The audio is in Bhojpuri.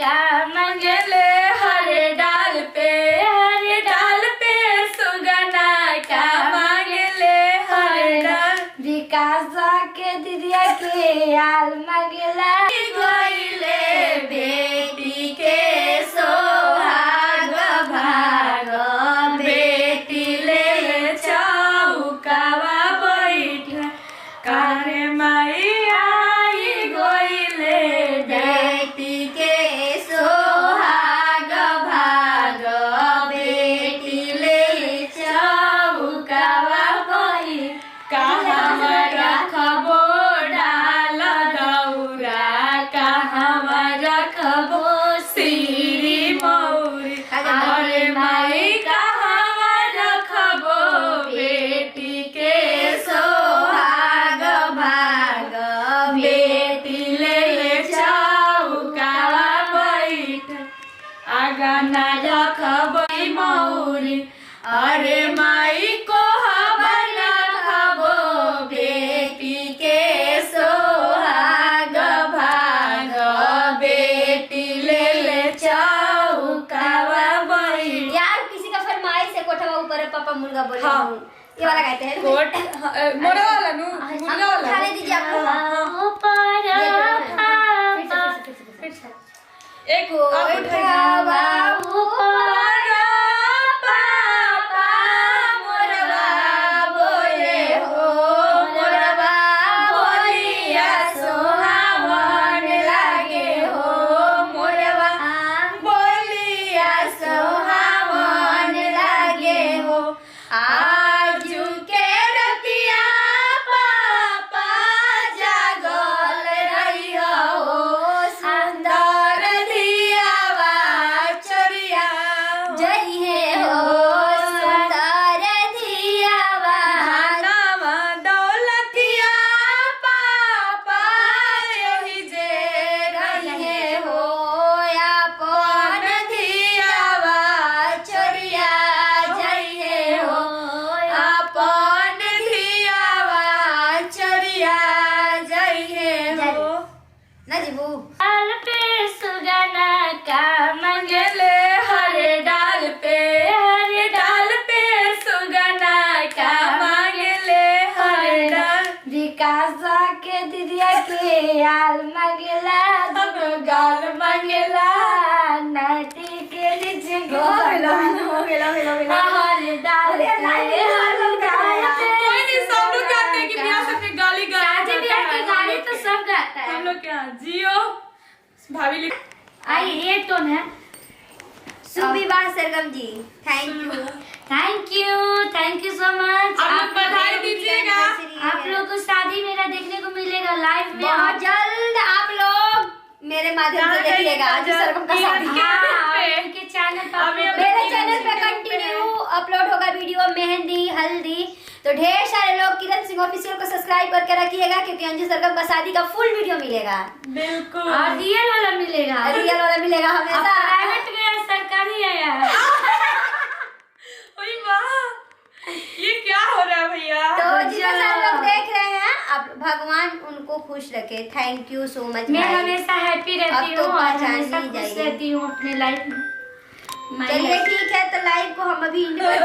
का मंगले हर डाल पे सुगना का मंगले हर डाल विकास के दिदिया के आल मंगला गोइले बेटी के सोहाग भाग बेटी ले चौकावा बैठ कारे माई आई गोइले बेटी के सोहाग भाग बेटी ले चौकावा बैठ कहाँ रखबो डाल दौरा कहाँ रखबो सिरी मौरी अरे माई कहाँ रखबो बेटी के सोहाग भाग बेटी ले चौकावा बैठ आगना रखबो मौरी अरे माई को रखबो बेटी के सोहाग भाग बेटी ले चौकावा बैठ। यार किसी का फरमाइश है कोठवा ऊपर पापा मुर्गा बोले। हाँ। ये वाला गाते हैं कोट मोरा वाला नु मुर्गा वाला खाने दीजिए आपको ऊपर एक कोठवा ऊपर पापा मोरवा बोले हो मोरवा बोलिया सोहावन लागे हो मोरवा बोलिया सोहावन लागे हो आजू के रतिया पापा जागल रही हो सुंदर दियावा चोरिया जई है हो सुंदर दियावा नावा दौलतिया पापा यही जे रही है हो अपन दियावा चोरिया जई है हो अपन दियावा चोरिया जई है हो ना जीबू डाल पे सुगना का मंगले हर डाल पे सुगना का मंगले हर डाल विकास के दिदिया के आल मंगला अब गाल मंगला नाटी के नीचे हो गेला हर डाल पे कोई नहीं सब लोग गाते हैं कि बियाह से गाली गाते हैं गाली तो सब गाता है हम लोग क्या जियो भाभी लिख आई ये टोन है सुविवाह सरगम जी थैंक यू सो मच। आप लोग बधाई दीजिएगा आप लोग को शादी मेरा देखने को मिलेगा लाइव में बहुत जल्द आप लोग मेरे माध्यम से देखिएगा आज सरगम का शादी के चैनल पर मेरे चैनल पे कंटिन्यू अपलोड होगा वीडियो मेहंदी हल्दी तो ढेर सारे लोग किरण सिंह ऑफिशियल को सब्सक्राइब करके रखिएगा क्योंकि अंजू सरगम का शादी का फुल वीडियो मिलेगा बिल्कुल और रियल वाला मिलेगा हमेशा प्राइवेट में सरकारी आया है ओए वाह ये क्या हो रहा है भैया तो जितने सारे लोग देख रहे हैं आप भगवान उनको खुश रखे थैंक यू सो मच। मैं हमेशा हैप्पी रहती हूँ और हमेशा खुश रहती हूँ अपने लाइफ में चलिए ठीक है तो लाइव को हम अभी